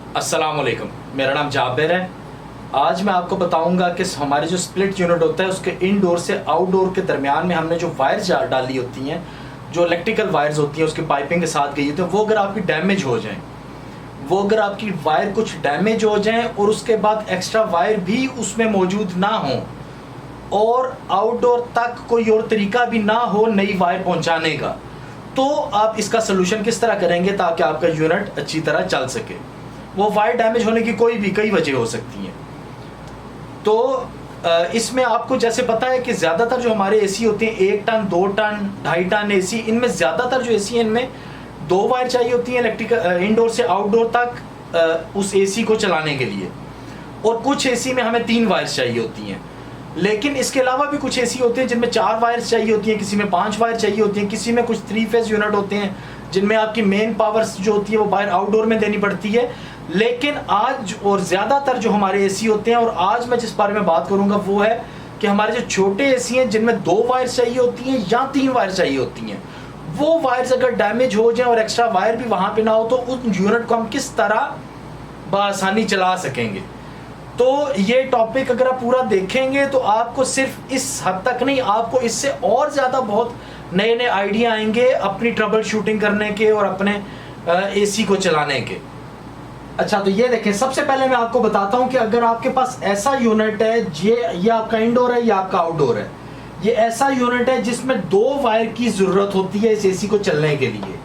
अस्सलामुअलैकुम, मेरा नाम जाबिर है। आज मैं आपको बताऊंगा कि हमारे जो स्प्लिट यूनिट होता है उसके इनडोर से आउटडोर के दरमियान में हमने जो वायर्स डाली होती हैं, जो इलेक्ट्रिकल वायर्स होती हैं उसकी पाइपिंग के साथ गई होती है, वो अगर आपकी डैमेज हो जाएं, वो अगर आपकी वायर कुछ डैमेज हो जाएं और उसके बाद एक्स्ट्रा वायर भी उसमें मौजूद ना हो और आउटडोर तक कोई और तरीका भी ना हो नई वायर पहुंचाने का, तो आप इसका सोल्यूशन किस तरह करेंगे ताकि आपका यूनिट अच्छी तरह चल सके। वो वायर डैमेज होने की कई वजह हो सकती हैं। तो इसमें आपको जैसे पता है कि ज़्यादातर जो हमारे एसी होते हैं 1 टन 2 टन 2.5 टन एसी, इनमें ज़्यादातर जो एसी है इनमें 2 वायर चाहिए होती हैं इलेक्ट्रिकल इनडोर से आउटडोर तक उस एसी को चलाने के लिए, और कुछ एसी में हमें 3 वायर चाहिए होती हैं। लेकिन इसके अलावा भी कुछ एसी होते हैं जिनमें 4 वायर्स चाहिए होती हैं, किसी में 5 वायर चाहिए होती हैं, किसी में कुछ 3 फेज यूनिट होते हैं जिनमें आपकी मेन पावर जो होती है वो बाहर आउटडोर में देनी पड़ती है। लेकिन आज और ज़्यादातर जो हमारे एसी होते हैं, और आज मैं जिस बारे में बात करूंगा वो है कि हमारे जो छोटे एसी हैं जिनमें 2 वायर चाहिए होती हैं या 3 वायर चाहिए होती हैं, वो वायर्स अगर डैमेज हो जाए और एक्स्ट्रा वायर भी वहां पे ना हो तो उस यूनिट को हम किस तरह बआसानी चला सकेंगे। तो ये टॉपिक अगर आप पूरा देखेंगे तो आपको सिर्फ इस हद तक नहीं, आपको इससे और ज़्यादा बहुत नए नए आइडिया आएंगे अपनी ट्रबल शूटिंग करने के और अपने एसी को चलाने के। अच्छा, तो ये देखें, सबसे पहले मैं आपको बताता हूं कि अगर आपके पास ऐसा यूनिट है, ये आपका इंडोर है या आपका आउटडोर है, ये ऐसा यूनिट है जिसमें 2 वायर की जरूरत होती है इस एसी को चलने के लिए।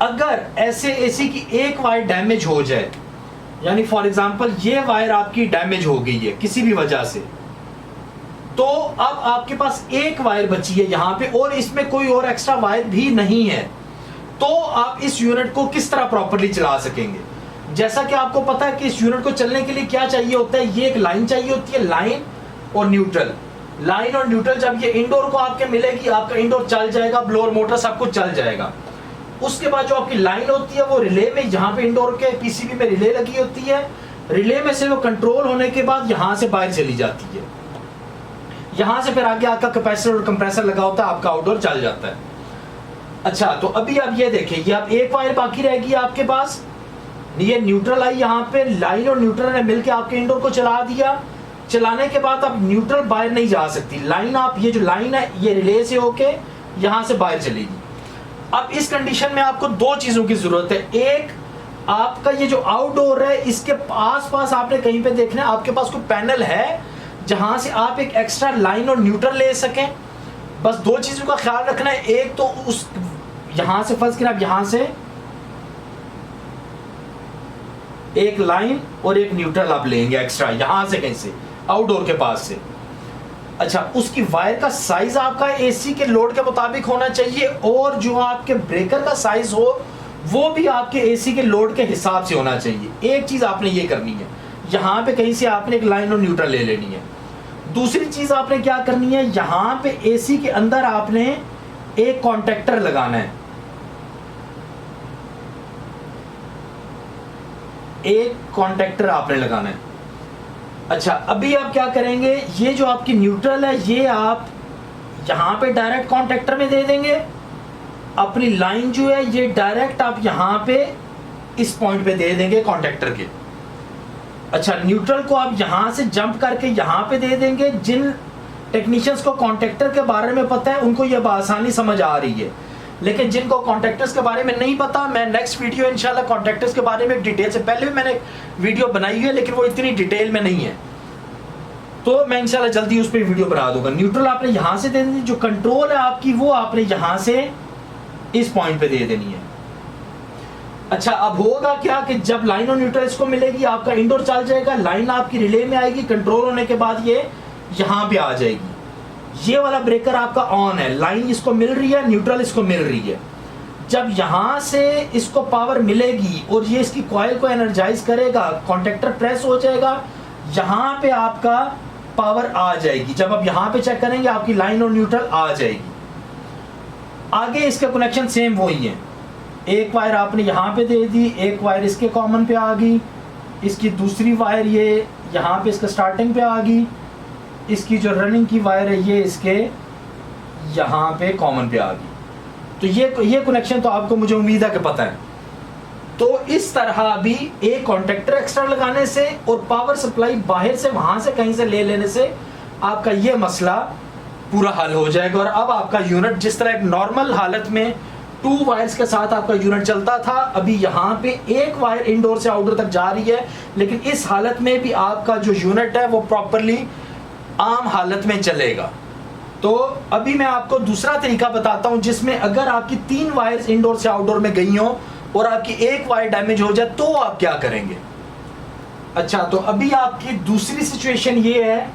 अगर ऐसे एसी की एक वायर डैमेज हो जाए, यानी फॉर एग्जांपल ये वायर आपकी डैमेज हो गई है किसी भी वजह से, तो अब आपके पास एक वायर बची है यहां पे और इसमें कोई और एक्स्ट्रा वायर भी नहीं है, तो आप इस यूनिट को किस तरह प्रॉपर्ली चला सकेंगे। जैसा कि आपको पता है कि इस यूनिट को चलने के लिए क्या चाहिए होता है, ये एक लाइन चाहिए होती है, लाइन और न्यूट्रल। लाइन और न्यूट्रल जब ये इंडोर को आपके मिलेगी, आपका इंडोर चल जाएगा, ब्लोअर मोटर सब कुछ चल जाएगा। उसके बाद जो आपकी लाइन होती है वो रिले में, जहां पे इंडोर के पीसीबी में रिले लगी होती है, रिले में से वो कंट्रोल होने के बाद यहां से बाहर चली जाती है, यहां से फिर आगे आपका कैपेसिटर और कंप्रेसर लगा होता है, आपका आउटडोर चल जाता है। अच्छा, तो अभी आप ये देखें, ये आप एक वायर बाकी रहेगी आपके पास, ये न्यूट्रल आई, यहाँ पे लाइन और न्यूट्रल ने मिलकर आपके इंडोर को चला दिया। चलाने के बाद अब न्यूट्रल बाहर नहीं जा सकती, लाइन आप ये जो लाइन है ये रिले से होके यहां से बाहर चलेगी। अब इस कंडीशन में आपको 2 चीजों की जरूरत है। एक, आपका ये जो आउटडोर है इसके आस पास आपने कहीं पे देखना है आपके पास कोई पैनल है जहां से आप एक एक्स्ट्रा लाइन और न्यूट्रल ले सकें। बस 2 चीजों का ख्याल रखना है। एक तो उस यहां से फर्स्ट आप यहां से एक लाइन और एक न्यूट्रल आप लेंगे एक्स्ट्रा यहां से कहीं से आउटडोर के पास से। अच्छा, उसकी वायर का साइज आपका एसी के लोड के मुताबिक होना चाहिए और जो आपके ब्रेकर का साइज हो वो भी आपके एसी के लोड के हिसाब से होना चाहिए। एक चीज आपने ये करनी है, यहां पे कहीं से आपने एक लाइन और न्यूट्रल ले लेनी है। दूसरी चीज आपने क्या करनी है, यहां पे एसी के अंदर आपने एक कॉन्टेक्टर लगाना है, एक कॉन्टेक्टर आपने लगाना है। अच्छा, अभी आप क्या करेंगे, ये जो आपकी न्यूट्रल है ये आप यहां पे डायरेक्ट कॉन्टेक्टर में दे देंगे, अपनी लाइन जो है ये डायरेक्ट आप यहां पे इस पॉइंट पे दे देंगे कॉन्टेक्टर के। अच्छा, न्यूट्रल को आप यहां से जंप करके यहां पे दे देंगे। जिन टेक्नीशियंस को कॉन्टेक्टर के बारे में पता है उनको ये आसानी समझ आ रही है, लेकिन जिनको कॉन्टेक्टर्स के बारे में नहीं पता, मैं नेक्स्ट वीडियो इंशाल्लाह कॉन्टेक्टर्स के बारे में डिटेल से, पहले भी मैंने वीडियो बनाई है लेकिन वो इतनी डिटेल में नहीं है, तो मैं इंशाल्लाह जल्दी उस पर वीडियो बना दूंगा। न्यूट्रल आपने यहां से दे देनी, जो कंट्रोल है आपकी वो आपने यहां से इस पॉइंट पे दे देनी है। अच्छा, अब होगा क्या कि जब लाइन और न्यूट्रल इसको मिलेगी आपका इंडोर चल जाएगा, लाइन आपकी रिले में आएगी, कंट्रोल होने के बाद ये यहां पे आ जाएगी। ये वाला ब्रेकर आपका ऑन है, लाइन इसको मिल रही है, न्यूट्रल इसको मिल रही है। जब यहां से इसको पावर मिलेगी और ये इसकी कॉइल को एनर्जाइज करेगा, कॉन्टेक्टर प्रेस हो जाएगा, यहां पे आपका पावर आ जाएगी। जब आप यहां पे चेक करेंगे आपकी लाइन और न्यूट्रल आ जाएगी। आगे इसका कनेक्शन सेम वही है, एक वायर आपने यहां पे दे दी, एक वायर इसके कॉमन पे आ गई, इसकी दूसरी वायर ये यहां पे इसका स्टार्टिंग पे आ गई, इसकी जो रनिंग की वायर है ये इसके यहाँ पे कॉमन पे आ गई। तो ये कनेक्शन तो आपको मुझे उम्मीद है कि पता है। तो इस तरह भी एक कॉन्टेक्टर एक्स्ट्रा लगाने से और पावर सप्लाई बाहर से वहां से कहीं से ले लेने से आपका ये मसला पूरा हल हो जाएगा। और अब आपका यूनिट जिस तरह एक नॉर्मल हालत में 2 वायर्स के साथ आपका यूनिट चलता था, अभी यहाँ पे एक वायर इंडोर से आउटडोर तक जा रही है, लेकिन इस हालत में भी आपका जो यूनिट है वो प्रॉपरली आम हालत में चलेगा। तो अभी मैं आपको दूसरा तरीका बताता हूं जिसमें अगर आपकी 3 वायर्स इंडोर से आउटडोर में गई हो और आपकी एक वायर डैमेज हो जाए तो आप क्या करेंगे। अच्छा, तो अभी आपकी दूसरी सिचुएशन ये है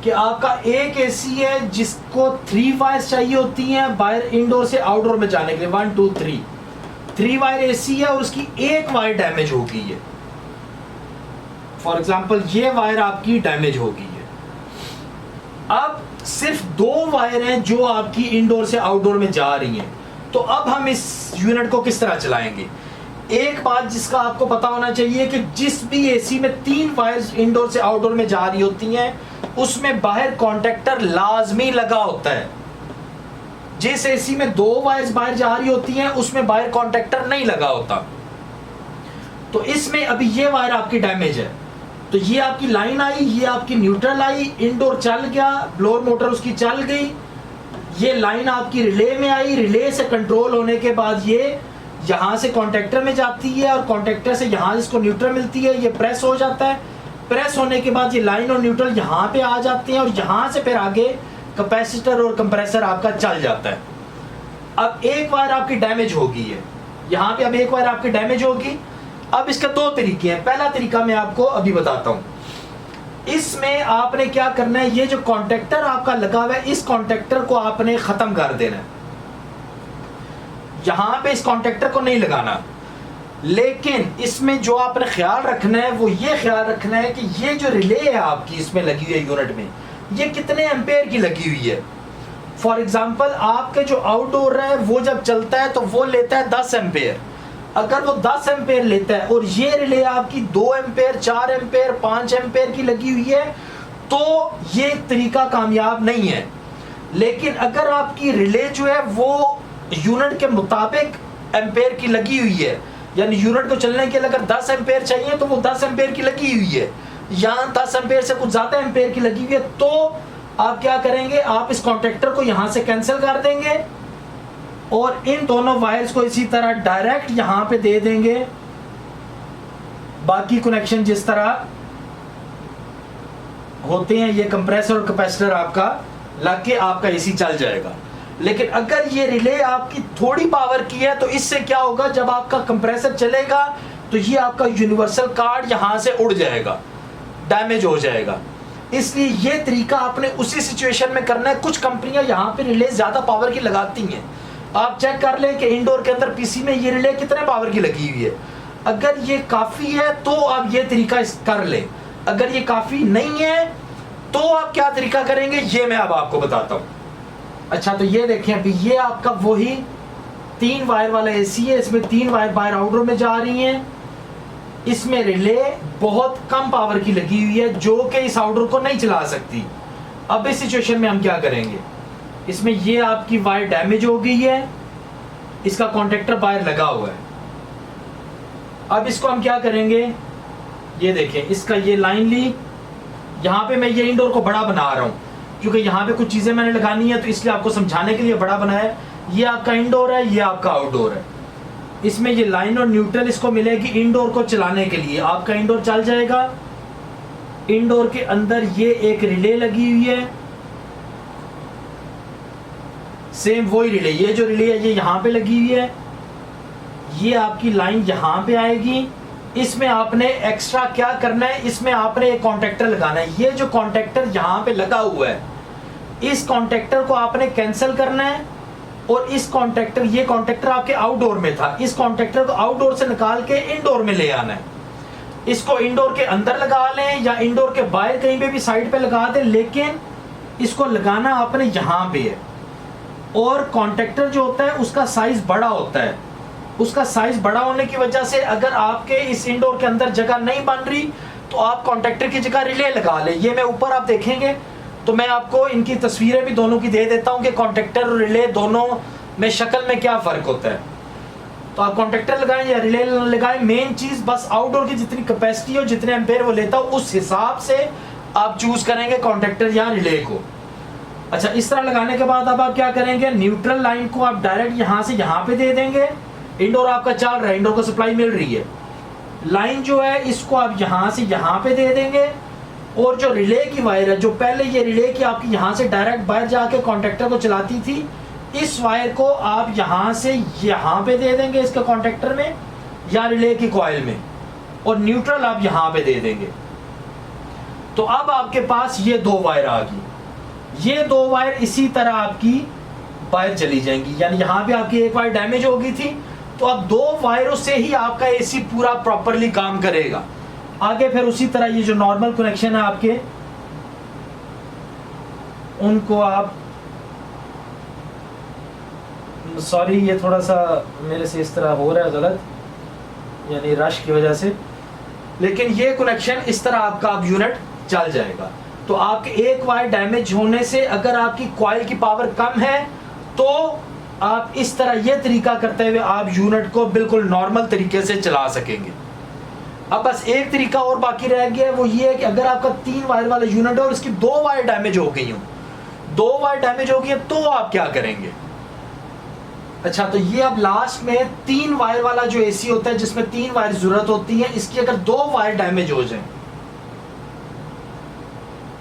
कि आपका एक एसी है जिसको 3 वायर्स चाहिए होती हैं वायर इंडोर से आउटडोर में जाने के लिए, 1 2 3 वायर एसी है और उसकी एक वायर डैमेज हो गई है। फॉर एग्जांपल ये वायर आपकी डैमेज हो गई है। अब सिर्फ 2 वायर हैं जो आपकी इंडोर से आउटडोर में जा रही हैं, तो अब हम इस यूनिट को किस तरह चलाएंगे। एक बात जिसका आपको पता होना चाहिए कि जिस भी एसी में 3 वायर्स इंडोर से आउटडोर में जा रही होती हैं उसमें बाहर कॉन्टेक्टर लाजमी लगा होता है। जिस एसी में 2 वायर्स बाहर जा रही होती हैं उसमें बाहर कॉन्टेक्टर नहीं लगा होता। तो इसमें अभी ये वायर आपकी डैमेज है, तो ये आपकी लाइन आई, ये आपकी न्यूट्रल आई, इंडोर चल गया, ब्लोअर मोटर उसकी चल गई, ये लाइन आपकी रिले में आई, रिले से कंट्रोल होने के बाद ये यहाँ से कॉन्टेक्टर में जाती है और कॉन्टेक्टर से यहाँ इसको न्यूट्रल मिलती है, ये प्रेस हो जाता है। प्रेस होने के बाद ये लाइन और न्यूट्रल यहाँ पे आ जाते हैं और यहाँ से फिर आगे कैपेसिटर और कंप्रेसर आपका चल जाता है। अब एक वायर आपकी डैमेज हो गई है, यहाँ पे अब एक वायर आपकी डैमेज होगी। अब इसके 2 तरीके हैं। पहला तरीका मैं आपको अभी बताता हूं। इसमें आपने क्या करना है, ये जो कॉन्टेक्टर आपका लगा हुआ है इस कॉन्टेक्टर को आपने खत्म कर देना है। यहां पे इस कॉन्टेक्टर को नहीं लगाना, लेकिन इसमें जो आपने ख्याल रखना है वो ये ख्याल रखना है कि ये जो रिले है आपकी इसमें लगी हुई है यूनिट में, ये कितने एम्पेयर की लगी हुई है। फॉर एग्जाम्पल आपके जो आउटडोर है वो जब चलता है तो वो लेता है 10 एम्पेयर। अगर वो 10 एम्पेयर लेता है और ये रिले आपकी 2 एम्पेयर 4 एम्पेयर 5 एम्पेयर की लगी हुई है तो ये तरीका कामयाब नहीं है। लेकिन अगर आपकी रिले जो है वो यूनिट के मुताबिक एम्पेयर की लगी हुई है, यानी यूनिट को चलने के लिए अगर 10 एम्पेयर चाहिए तो वो 10 एम्पेयर की लगी हुई है, यहाँ 10 एम्पेयर से कुछ ज्यादा एम्पेयर की लगी हुई है, तो आप क्या करेंगे, आप इस कॉन्टेक्टर को यहां से कैंसिल कर देंगे और इन दोनों वायर्स को इसी तरह डायरेक्ट यहां पे दे देंगे। बाकी कनेक्शन जिस तरह होते हैं ये कंप्रेसर और कैपेसिटर आपका लग के आपका एसी चल जाएगा। लेकिन अगर ये रिले आपकी थोड़ी पावर की है तो इससे क्या होगा, जब आपका कंप्रेसर चलेगा तो ये आपका यूनिवर्सल कार्ड यहां से उड़ जाएगा, डैमेज हो जाएगा। इसलिए ये तरीका आपने उसी सिचुएशन में करना है। कुछ कंपनियां यहाँ पे रिले ज्यादा पावर की लगाती हैं, आप चेक कर लें कि इंडोर के अंदर पीसी में ये रिले कितने पावर की लगी हुई है। अगर ये काफी है तो आप ये तरीका कर लें, अगर ये काफी नहीं है तो आप क्या तरीका करेंगे ये मैं अब आपको बताता हूं। अच्छा, तो ये देखें, अभी ये आपका वही 3 वायर वाला एसी है, इसमें 3 वायर बाहर आउटडोर में जा रही हैं, इसमें रिले बहुत कम पावर की लगी हुई है जो कि इस आउटडोर को नहीं चला सकती। अब इस सिचुएशन में हम क्या करेंगे, इसमें ये आपकी वायर डैमेज हो गई है, इसका कॉन्टेक्टर वायर लगा हुआ है। अब इसको हम क्या करेंगे, ये देखें, इसका ये लाइन ली, यहाँ पे मैं ये इंडोर को बड़ा बना रहा हूँ क्योंकि यहाँ पे कुछ चीजें मैंने लगानी है, तो इसलिए आपको समझाने के लिए बड़ा बनाया। ये आपका इंडोर है, ये आपका आउटडोर है। इसमें ये लाइन और न्यूट्रल इसको मिलेगी इंडोर को चलाने के लिए, आपका इंडोर चल जाएगा। इंडोर के अंदर ये एक रिले लगी हुई है, सेम वही रिले, ये जो रिले है ये यहाँ पे लगी हुई है, ये आपकी लाइन यहाँ पे आएगी। इसमें आपने एक्स्ट्रा क्या करना है, इसमें आपने एक कॉन्टेक्टर लगाना है। ये जो कॉन्टेक्टर यहाँ पे लगा हुआ है इस कॉन्टेक्टर को आपने कैंसिल करना है और इस कॉन्टेक्टर, ये कॉन्टेक्टर आपके आउटडोर में था, इस कॉन्टेक्टर को आउटडोर से निकाल के इंडोर में ले आना है। इसको इंडोर के अंदर लगा लें या इंडोर के बाहर कहीं पे भी साइड पे लगा दें, लेकिन इसको लगाना आपने यहाँ पे है। और कॉन्टेक्टर जो होता है उसका साइज बड़ा होता है, उसका साइज बड़ा होने की वजह से अगर आपके इस इंडोर के अंदर जगह नहीं बन रही तो आप कॉन्टेक्टर की जगह रिले लगा लें। ये मैं ऊपर आप देखेंगे तो मैं आपको इनकी तस्वीरें भी दोनों की दे देता हूं कि कॉन्टेक्टर और रिले दोनों में शक्ल में क्या फ़र्क होता है। तो आप कॉन्टेक्टर लगाएं या रिले लगाएं, मेन चीज बस आउटडोर की जितनी कैपेसिटी हो, जितने एम्पेयर वो लेता हो, उस हिसाब से आप चूज करेंगे कॉन्टेक्टर या रिले को। अच्छा, इस तरह लगाने के बाद अब आप क्या करेंगे, न्यूट्रल लाइन को आप डायरेक्ट यहां से यहां पे दे देंगे। इंडोर आपका चल रहा है, इंडोर को सप्लाई मिल रही है, लाइन जो है इसको आप यहां से यहां पे दे देंगे। और जो रिले की वायर है, जो पहले ये रिले की आपकी यहां से डायरेक्ट बाहर जाके कॉन्टेक्टर को चलाती थी, इस वायर को आप यहां से यहां पे दे देंगे इसके कॉन्टेक्टर में या रिले की कॉइल में, और न्यूट्रल आप यहां पे दे देंगे। तो अब आपके पास ये दो वायर आ गई। ये दो वायर इसी तरह आपकी वायर चली जाएंगी, यानी यहां पे आपकी एक वायर डैमेज हो गई थी, तो अब दो वायरों से ही आपका एसी पूरा प्रॉपरली काम करेगा। आगे फिर उसी तरह ये जो नॉर्मल कनेक्शन है आपके, उनको आप, सॉरी ये थोड़ा सा मेरे से इस तरह हो रहा है गलत, यानी रश की वजह से, लेकिन ये कनेक्शन इस तरह आपका अब यूनिट चल जाएगा। तो आपके एक वायर डैमेज होने से अगर आपकी कॉइल की पावर कम है तो आप इस तरह ये तरीका करते हुए आप यूनिट को बिल्कुल नॉर्मल तरीके से चला सकेंगे। अब बस एक तरीका और बाकी रह गया है, वो ये है कि अगर आपका 3 वायर वाला यूनिट है और इसकी 2 वायर डैमेज हो गई हो, 2 वायर डैमेज हो गई है, तो आप क्या करेंगे। अच्छा, तो ये अब लास्ट में 3 वायर वाला जो एसी होता है जिसमें 3 वायर जरूरत होती है, इसकी अगर 2 वायर डैमेज हो जाए,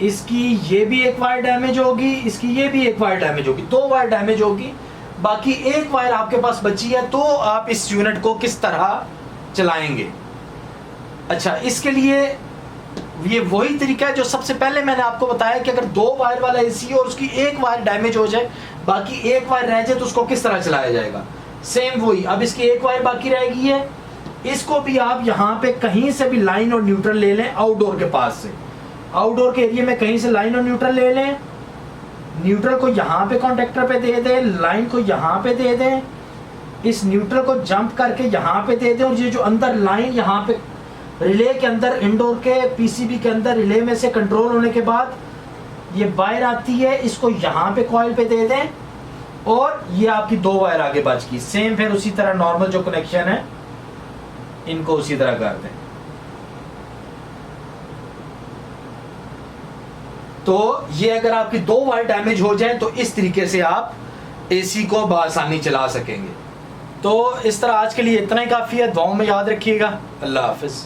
इसकी ये भी एक वायर डैमेज होगी, इसकी ये भी एक वायर डैमेज होगी, 2 वायर डैमेज होगी, बाकी एक वायर आपके पास बची है, तो आप इस यूनिट को किस तरह चलाएंगे। अच्छा, इसके लिए ये वही तरीका है जो सबसे पहले मैंने आपको बताया कि अगर 2 वायर वाला एसी और उसकी एक वायर डैमेज हो जाए, बाकी एक वायर रह जाए, तो उसको किस तरह चलाया जाएगा। सेम वही, अब इसकी एक वायर बाकी रह गई है, इसको भी आप यहाँ पे कहीं से भी लाइन और न्यूट्रल ले लें, आउटडोर के पास से, आउटडोर के एरिया में कहीं से लाइन और न्यूट्रल ले लें, न्यूट्रल को यहाँ पे कॉन्टेक्टर पे दे दें, लाइन को यहाँ पे दे दें, इस न्यूट्रल को जंप करके यहाँ पे दे दें, और ये जो अंदर लाइन यहाँ पे रिले के अंदर, इंडोर के पीसीबी के अंदर रिले में से कंट्रोल होने के बाद ये वायर आती है, इसको यहाँ पे कॉइल पे दे दें, और ये आपकी 2 वायर आगे बच गई। सेम फिर उसी तरह नॉर्मल जो कनेक्शन है इनको उसी तरह कर दें। तो ये अगर आपकी 2 वायर डैमेज हो जाए तो इस तरीके से आप एसी को बआसानी चला सकेंगे। तो इस तरह आज के लिए इतना ही काफ़ी है। दुआओं में याद रखिएगा। अल्लाह हाफिज़।